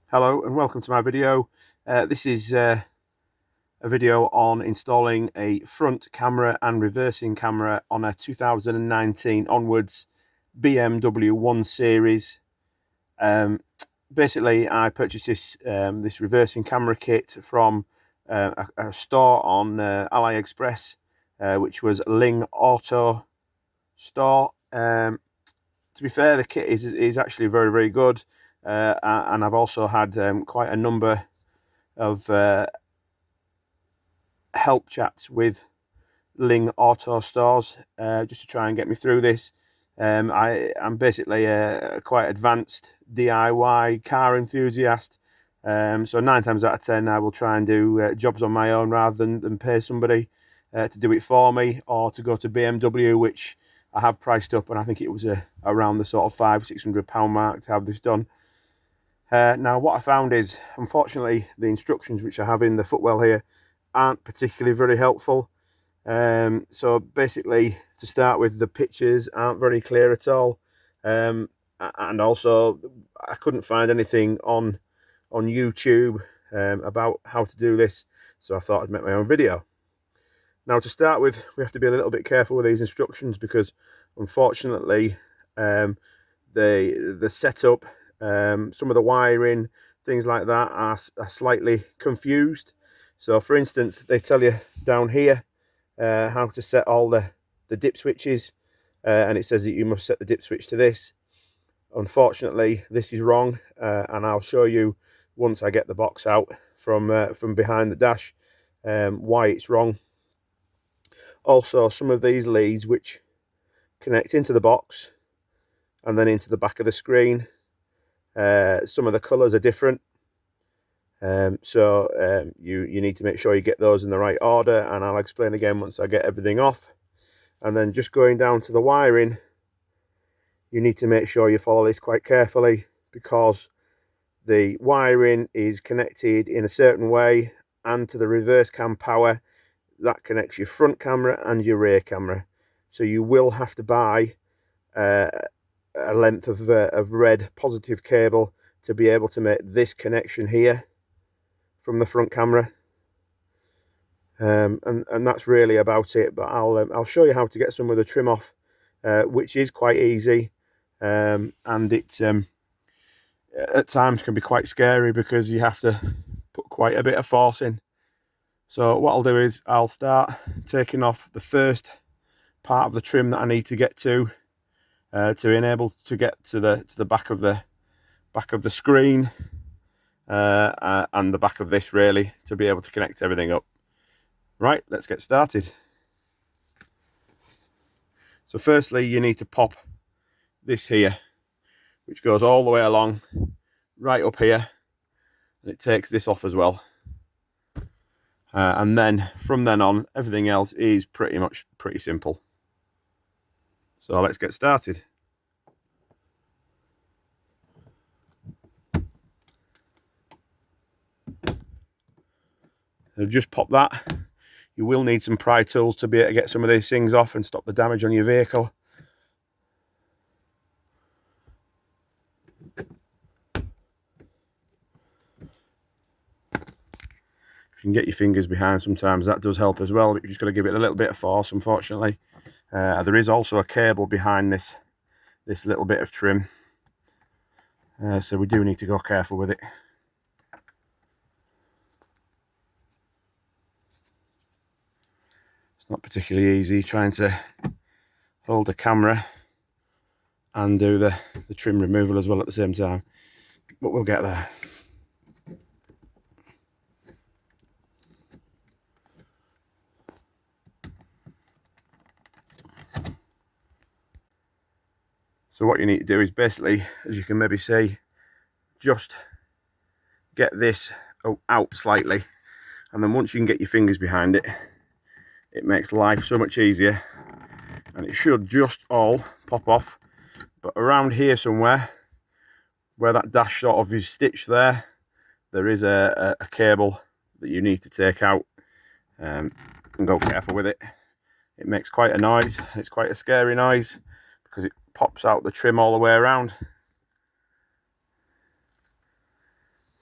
Hello and welcome to my video. This is a video on installing a front camera and reversing camera on a 2019 onwards BMW 1 Series. Basically, I purchased this reversing camera kit from a store on AliExpress, which was Ling Auto Store. To be fair, the kit is actually very good, and I've also had quite a number of help chats with Ling Auto Stores just to try and get me through this. I'm basically a quite advanced DIY car enthusiast, so 9 times out of 10 I will try and do jobs on my own rather than pay somebody to do it for me, or to go to BMW, which I have priced up, and I think it was around the sort of £500–600 mark to have this done. Now what I found is, unfortunately, the instructions which I have in the footwell here aren't particularly very helpful. So basically, to start with, the pictures aren't very clear at all, and also I couldn't find anything on YouTube about how to do this, so I thought I'd make my own video. Now, to start with, we have to be a little bit careful with these instructions because, unfortunately, the setup, some of the wiring, things like that are slightly confused. So, for instance, they tell you down here how to set all the dip switches, and it says that you must set the dip switch to this. Unfortunately, this is wrong, and I'll show you once I get the box out from behind the dash why it's wrong. Also, some of these leads which connect into the box and then into the back of the screen, some of the colours are different, so you need to make sure you get those in the right order, and I'll explain again once I get everything off. And then just going down to the wiring, you need to make sure you follow this quite carefully, because the wiring is connected in a certain way, and to the reverse cam power, that connects your front camera and your rear camera. So you will have to buy a length of red positive cable to be able to make this connection here from the front camera, and that's really about it. But I'll show you how to get some of the trim off, which is quite easy, and it at times can be quite scary because you have to put quite a bit of force in. So what I'll do is I'll start taking off the first part of the trim that I need to get to enable to get to the back of the screen, and the back of this, really, to be able to connect everything up. Right, let's get started. So firstly, you need to pop this here, which goes all the way along right up here, and it takes this off as well. And then from then on, everything else is pretty simple. So let's get started. So just pop that. You will need some pry tools to be able to get some of these things off and stop the damage on your vehicle. If you can get your fingers behind, sometimes that does help as well, but you've just got to give it a little bit of force, unfortunately. There is also a cable behind this little bit of trim, so we do need to go careful with it. It's not particularly easy trying to hold the camera and do the trim removal as well at the same time, but we'll get there. So what you need to do is basically, as you can maybe see, just get this out slightly, and then once you can get your fingers behind it, it makes life so much easier, and it should just all pop off. But around here somewhere, where that dash sort of is stitched there is a cable that you need to take out, and go careful with it. It makes quite a noise, and it's quite a scary noise because it pops out the trim all the way around.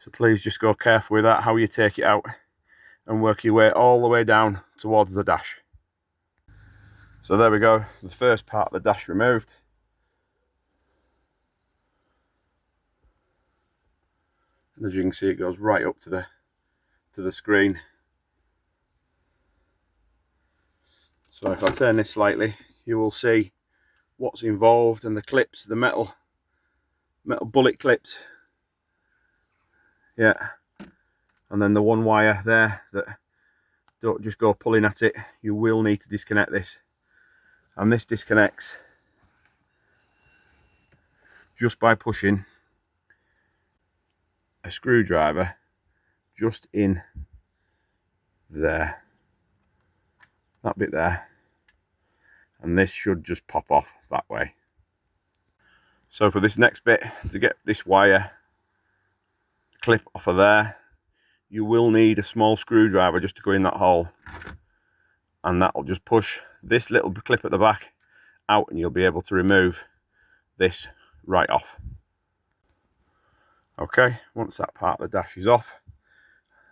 So please just go careful with that, how you take it out, and work your way all the way down towards the dash. So there we go, the first part of the dash removed. And as you can see, it goes right up to the screen. So if I turn this slightly, you will see what's involved, and the clips, the metal bullet clips. Yeah. And then the one wire there that don't just go pulling at it, you will need to disconnect this. And this disconnects just by pushing a screwdriver just in there, that bit there, and this should just pop off that way. So for this next bit, to get this wire clip off of there, you will need a small screwdriver just to go in that hole, and that'll just push this little clip at the back out, and you'll be able to remove this right off. Okay, once that part of the dash is off,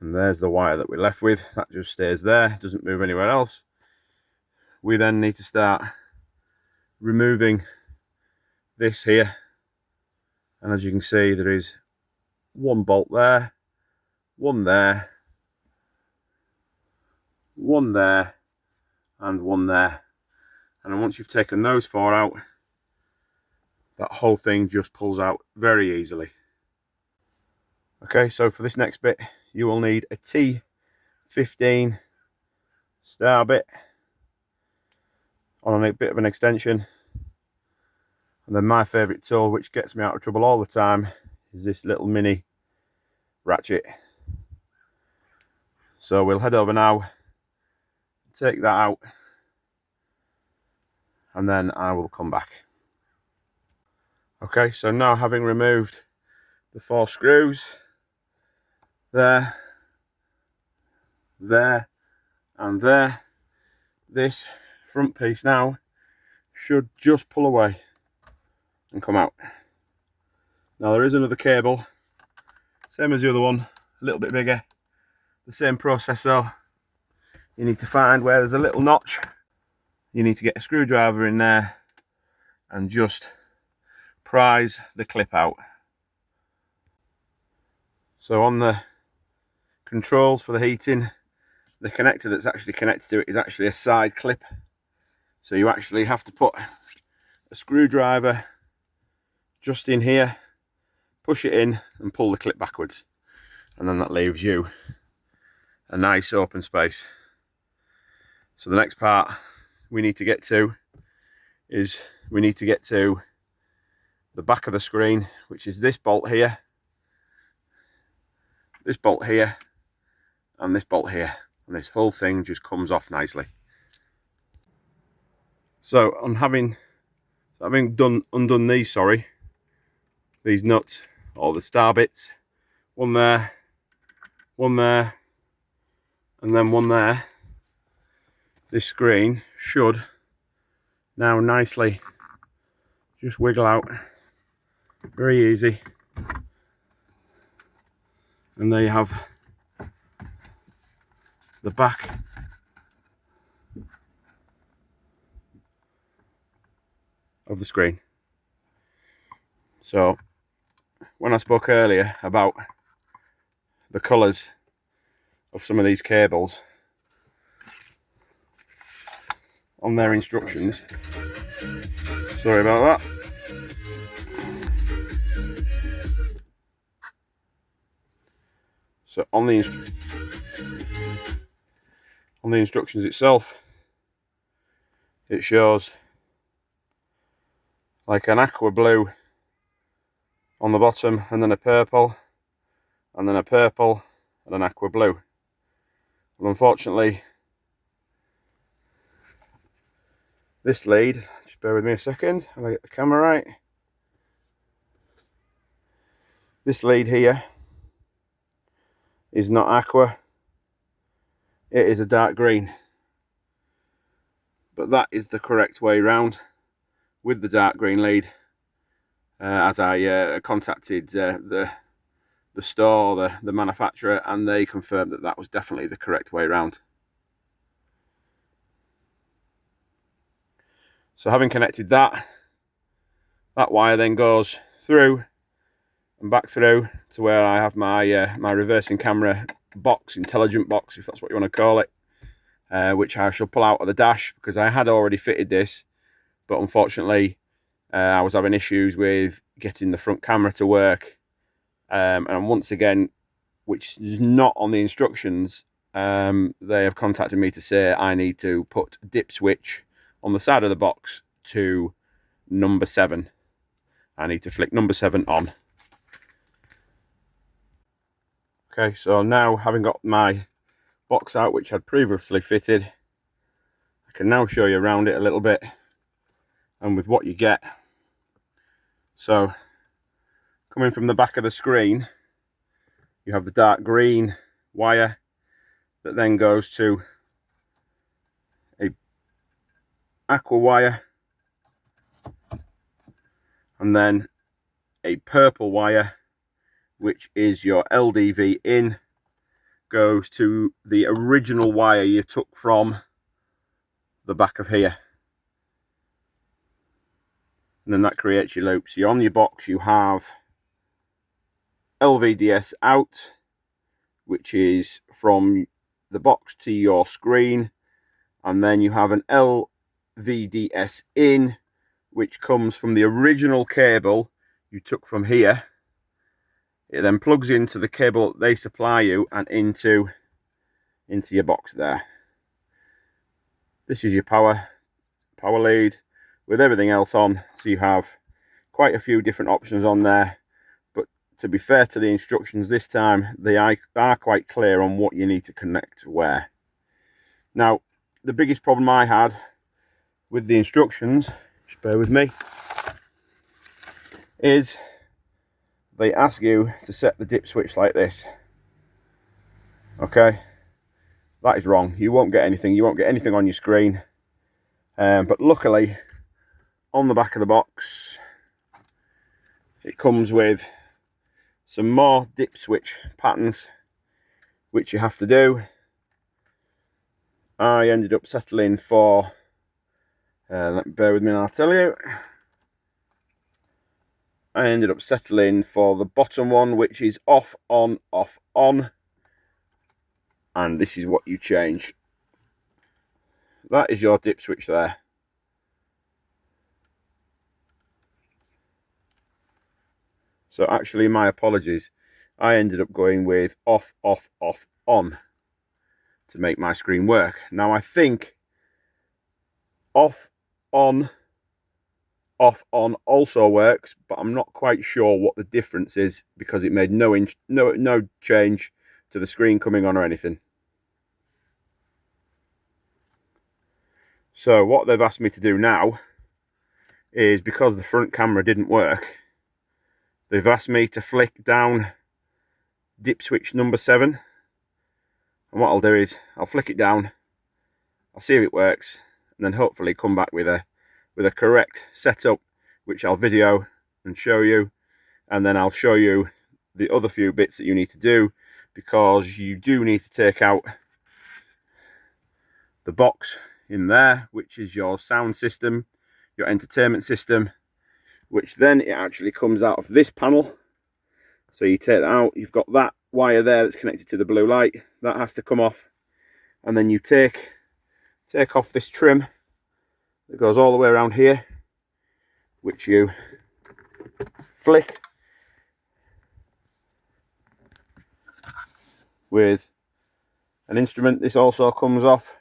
and there's the wire that we're left with, that just stays there, doesn't move anywhere else. We then need to start removing this here, and as you can see, there is one bolt there, one there, one there, and one there. And then once you've taken those four out, that whole thing just pulls out very easily. Okay, so for this next bit, you will need a T15 star bit on a bit of an extension. And then my favourite tool, which gets me out of trouble all the time, is this little mini ratchet. So we'll head over now, take that out, and then I will come back. Okay, so now having removed the four screws, there, there, and there, this front piece now should just pull away and come out. Now there is another cable, same as the other one, a little bit bigger, the same process though. You need to find where there's a little notch, you need to get a screwdriver in there and just prise the clip out. So on the controls for the heating, the connector that's actually connected to it is actually a side clip. So you actually have to put a screwdriver just in here, push it in and pull the clip backwards. And then that leaves you a nice open space. So the next part we need to get to is we need to get to the back of the screen, which is this bolt here, this bolt here, and this bolt here, and this whole thing just comes off nicely. So on having undone these nuts, all the star bits, one there, and then one there, this screen should now nicely just wiggle out, very easy. And there you have the back of the screen. So when I spoke earlier about the colours of some of these cables on their instructions, sorry about that. So on the instructions itself, it shows like an aqua blue on the bottom, and then a purple, and then a purple, and an aqua blue. Well, unfortunately, this lead, just bear with me a second, I'll get the camera right. This lead here is not aqua, it is a dark green. But that is the correct way round, with the dark green lead, as I contacted the the store, the manufacturer, and they confirmed that that was definitely the correct way around. So having connected that wire then goes through and back through to where I have my my reversing camera box, intelligent box, if that's what you want to call it, which I shall pull out of the dash, because I had already fitted this, but unfortunately I was having issues with getting the front camera to work, and once again, which is not on the instructions, they have contacted me to say I need to put dip switch on the side of the box to number 7. I need to flick number 7 on. Okay, so now having got my box out, which I'd previously fitted, I can now show you around it a little bit and with what you get. So coming from the back of the screen, you have the dark green wire that then goes to a aqua wire, and then a purple wire, which is your LDV in, goes to the original wire you took from the back of here, and then that creates your loop. So on your box you have LVDS out, which is from the box to your screen, and then you have an LVDS in, which comes from the original cable you took from here. It then plugs into the cable they supply you and into your box there. This is your power lead with everything else on, so you have quite a few different options on there, but to be fair to the instructions this time, they are quite clear on what you need to connect where. Now, the biggest problem I had with the instructions, just bear with me, is they ask you to set the dip switch like this. Okay, that is wrong. You won't get anything. You won't get anything on your screen. But luckily, on the back of the box, it comes with some more dip switch patterns, which you have to do. I ended up settling for, bear with me and I'll tell you. I ended up settling for the bottom one, which is off, on, off, on. And this is what you change. That is your dip switch there. So actually, my apologies. I ended up going with off, off, off, on to make my screen work. Now I think off, on, off, on also works, but I'm not quite sure what the difference is, because it made no change to the screen coming on or anything. So what they've asked me to do now is, because the front camera didn't work, they've asked me to flick down dip switch number 7. And what I'll do is I'll flick it down, I'll see if it works, and then hopefully come back with a correct setup, which I'll video and show you. And then I'll show you the other few bits that you need to do, because you do need to take out the box in there, which is your sound system, your entertainment system, which then it actually comes out of this panel. So you take that out, you've got that wire there that's connected to the blue light, that has to come off, and then you take off this trim that goes all the way around here, which you flick with an instrument. This also comes off,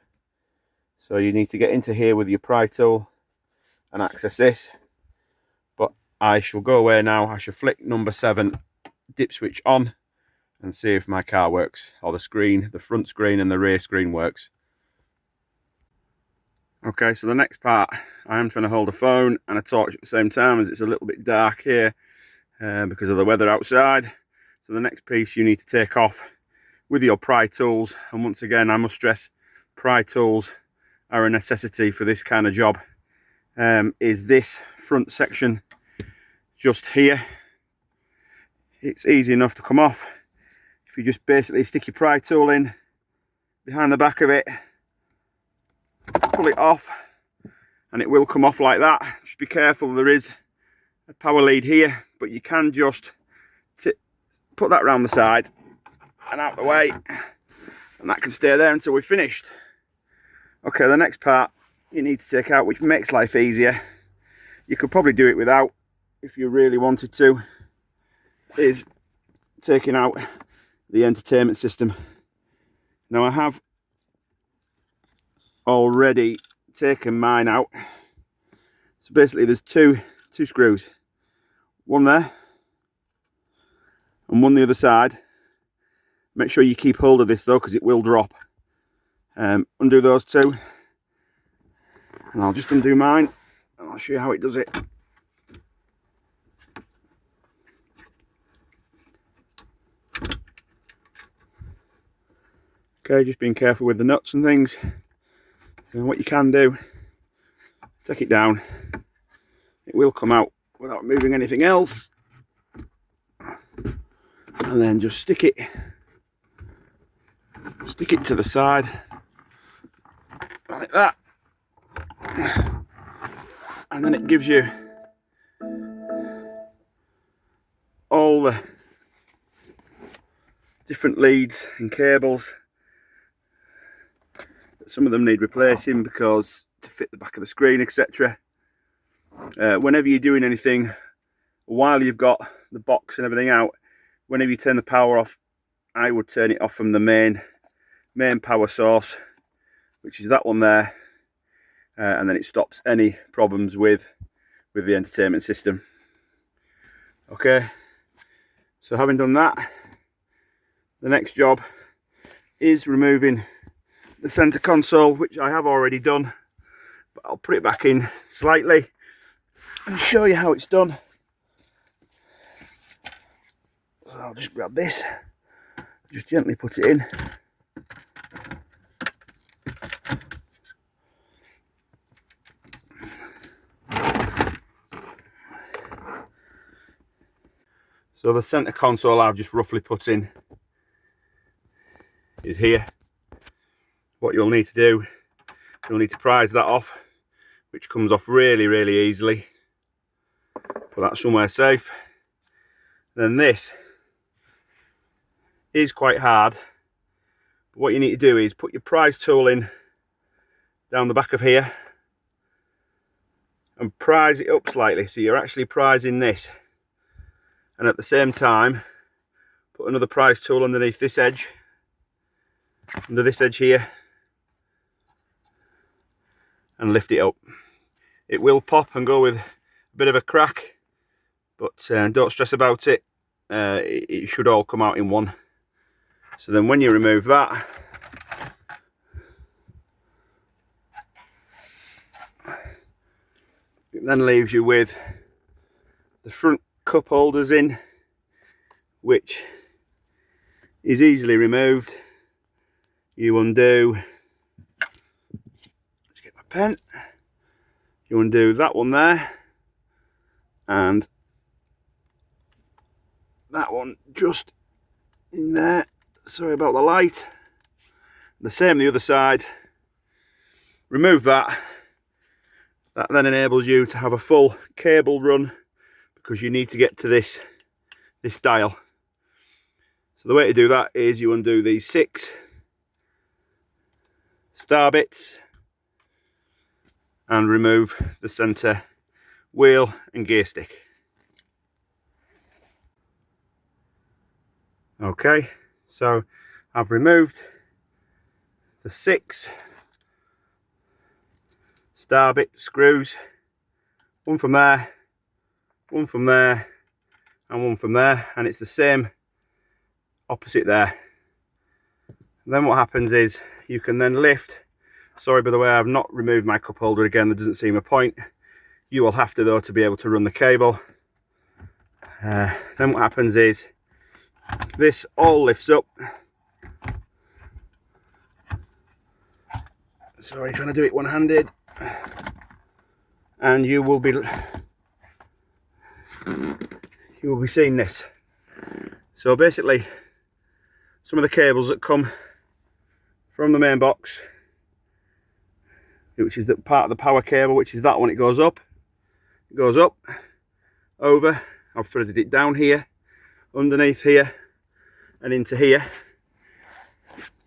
so you need to get into here with your pry tool and access this. But I shall go away now. I shall flick number 7 dip switch on and see if my car works, or the screen, the front screen and the rear screen works. Okay, so the next part, I am trying to hold a phone and a torch at the same time, as it's a little bit dark here because of the weather outside. So the next piece you need to take off with your pry tools, and once again I must stress, pry tools are a necessity for this kind of job, is this front section just here. it's easy enough to come off. If you just basically stick your pry tool in behind the back of it, pull it off, and it will come off like that. Just be careful, there is a power lead here, but you can just put that around the side and out the way, and that can stay there until we're finished. Okay, the next part you need to take out, which makes life easier, you could probably do it without if you really wanted to, is taking out the entertainment system. Now, I have already taken mine out. So basically there's two screws, one there and one the other side. Make sure you keep hold of this though, because it will drop. Undo those two, and I'll just undo mine and I'll show you how it does it. Okay, just being careful with the nuts and things. And what you can do, take it down, it will come out without moving anything else, and then just stick it to the side like that, and then it gives you all the different leads and cables. Some of them need replacing because to fit the back of the screen, etc. Whenever you're doing anything, while you've got the box and everything out, whenever you turn the power off, I would turn it off from the main power source, which is that one there, and then it stops any problems with the entertainment system. Okay, so having done that, the next job is removing the center console, which I have already done, but I'll put it back in slightly and show you how it's done. So I'll just grab this, just gently put it in. So the center console I've just roughly put in is here. What you'll need to do, you'll need to prise that off, which comes off really easily. Put that somewhere safe. Then this is quite hard, but what you need to do is put your prise tool in down the back of here and prise it up slightly, so you're actually prising this, and at the same time put another prise tool underneath this edge, under this edge here, and lift it up. It will pop and go with a bit of a crack, but don't stress about it. It should all come out in one. So then when you remove that, it then leaves you with the front cup holders in, which is easily removed. You undo, let's get my pen, you undo that one there, and that one just in there. Sorry about the light. The same the other side. Remove that. That then enables you to have a full cable run, because you need to get to this dial. So the way to do that is you undo these 6 star bits and remove the center wheel and gear stick. Okay, so I've removed the 6 star bit screws, one from there, one from there, and one from there, and it's the same opposite there. And then what happens is you can then lift, sorry by the way I've not removed my cup holder again, there doesn't seem a point. You will have to though to be able to run the cable. Then what happens is this all lifts up. Sorry, trying to do it one-handed. And you will be seeing this. So basically, some of the cables that come from the main box, which is the part of the power cable, which is that one, it goes up, over. I've threaded it down here, underneath here, and into here.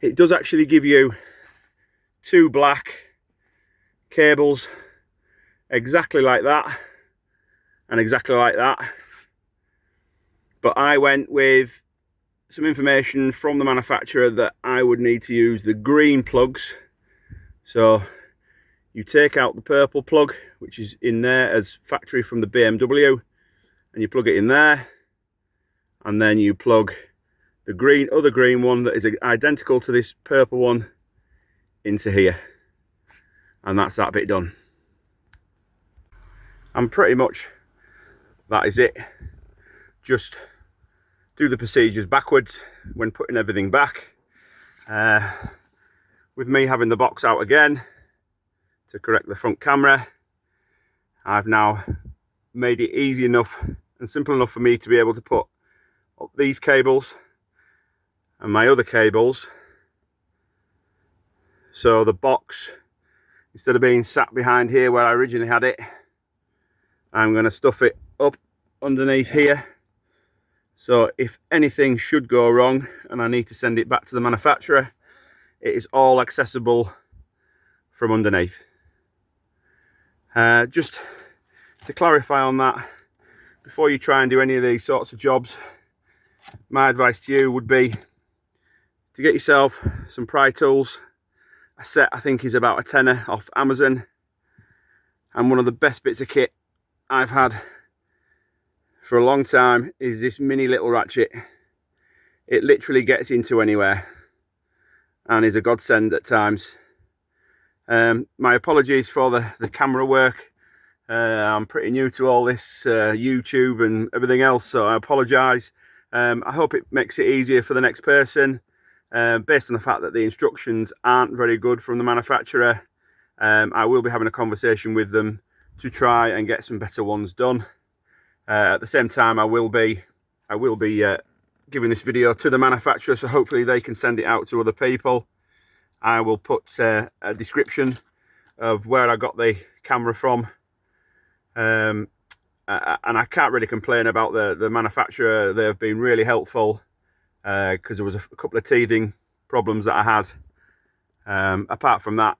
It does actually give you 2 black cables, exactly like that, and exactly like that. But I went with some information from the manufacturer that I would need to use the green plugs. So you take out the purple plug, which is in there as factory from the BMW, and you plug it in there, and then you plug the other green one that is identical to this purple one into here, and that's that bit done. And pretty much that is it. Just do the procedures backwards when putting everything back. With me having the box out again to correct the front camera, I've now made it easy enough and simple enough for me to be able to put up these cables and my other cables. So the box, instead of being sat behind here where I originally had it, I'm going to stuff it up underneath here. So if anything should go wrong and I need to send it back to the manufacturer, it is all accessible from underneath. Just to clarify on that, before you try and do any of these sorts of jobs, my advice to you would be to get yourself some pry tools. A set I think is about a tenner off Amazon, and one of the best bits of kit I've had for a long time is this mini little ratchet. It literally gets into anywhere and is a godsend at times. My apologies for the camera work. I'm pretty new to all this YouTube and everything else, so I apologise. I hope it makes it easier for the next person, based on the fact that the instructions aren't very good from the manufacturer. I will be having a conversation with them to try and get some better ones done. At the same time, I will be giving this video to the manufacturer, so hopefully they can send it out to other people. I will put a description of where I got the camera from, and I can't really complain about the manufacturer. They've been really helpful, because there was a couple of teething problems that I had. Apart from that,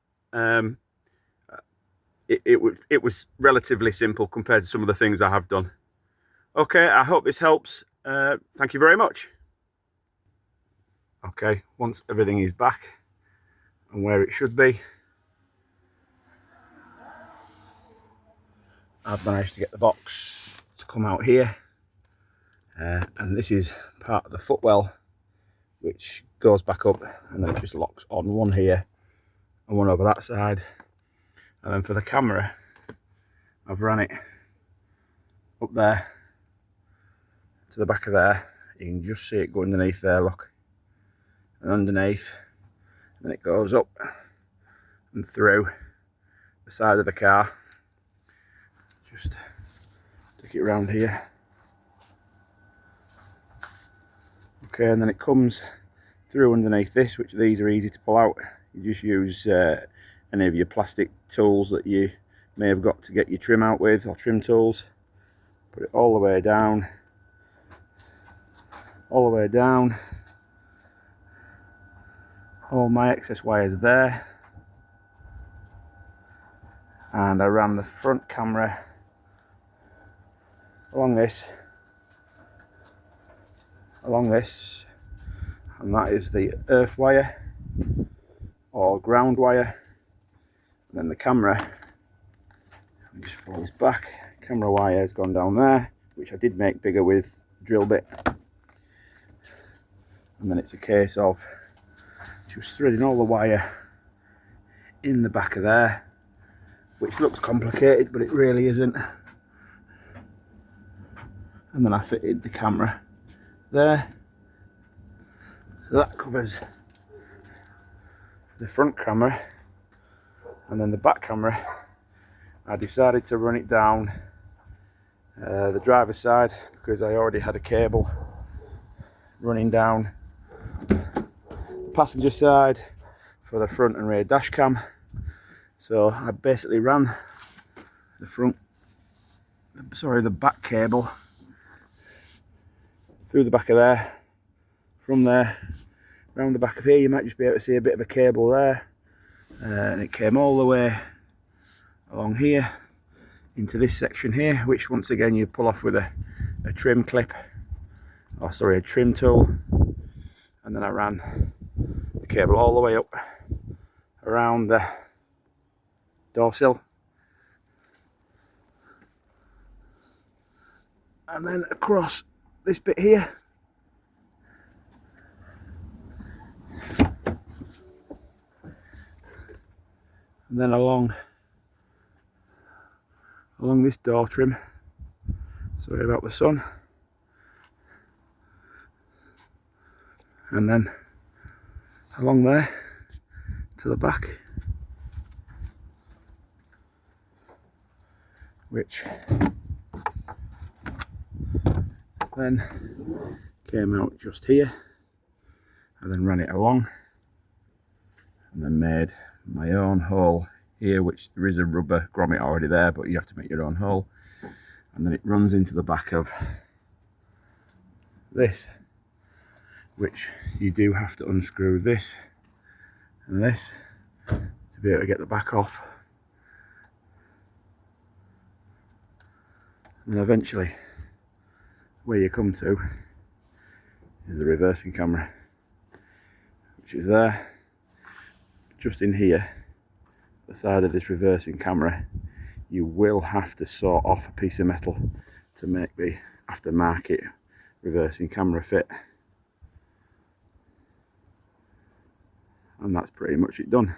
it was relatively simple compared to some of the things I have done. Okay, I hope this helps. Thank you very much. Okay, once everything is back and where it should be, I've managed to get the box to come out here, and this is part of the footwell, which goes back up, and then it just locks on one here and one over that side. And then for the camera, I've ran it up there to the back of there. You can just see it go underneath there, look, and underneath, and then it goes up and through the side of the car. Just take it around here. Okay, and then it comes through underneath this, which these are easy to pull out. You just use any of your plastic tools that you may have got to get your trim out with, or trim tools. Put it all the way down, all the way down. All my excess wires there, and I ran the front camera along this, and that is the earth wire or ground wire. And then the camera, let me just fold this back, camera wire has gone down there, which I did make bigger with drill bit. And then it's a case of just threading all the wire in the back of there, which looks complicated, but it really isn't. And then I fitted the camera there, so that covers the front camera. And then the back camera, I decided to run it down the driver's side, because I already had a cable running down the passenger side for the front and rear dash cam. So I basically ran the back cable through the back of there, from there round the back of here. You might just be able to see a bit of a cable there, and it came all the way along here into this section here, which once again you pull off with a trim clip, or sorry, a trim tool. And then I ran the cable all the way up around the door sill, and then across this bit here, and then along this door trim. Sorry about the sun. And then along there to the back, which then came out just here, and then ran it along, and then made my own hole here, which there is a rubber grommet already there, but you have to make your own hole. And then it runs into the back of this, which you do have to unscrew this and this to be able to get the back off. And eventually where you come to is the reversing camera, which is there. Just in here, the side of this reversing camera, you will have to saw off a piece of metal to make the aftermarket reversing camera fit. And that's pretty much it done.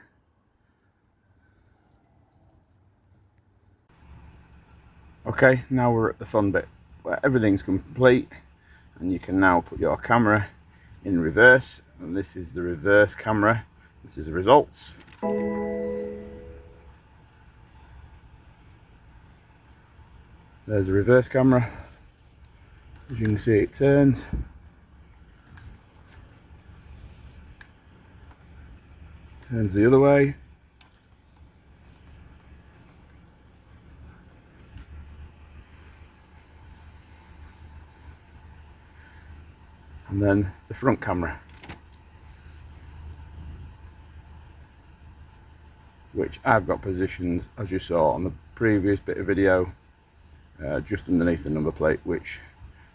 Okay, now we're at the fun bit where everything's complete and you can now put your camera in reverse. And this is the reverse camera. This is the results. There's the reverse camera. As you can see, it turns. Turns the other way. And then the front camera, which I've got positions, as you saw on the previous bit of video, just underneath the number plate, which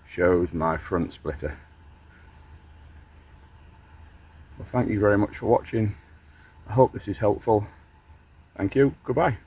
shows my front splitter. Well, thank you very much for watching. I hope this is helpful. Thank you. Goodbye.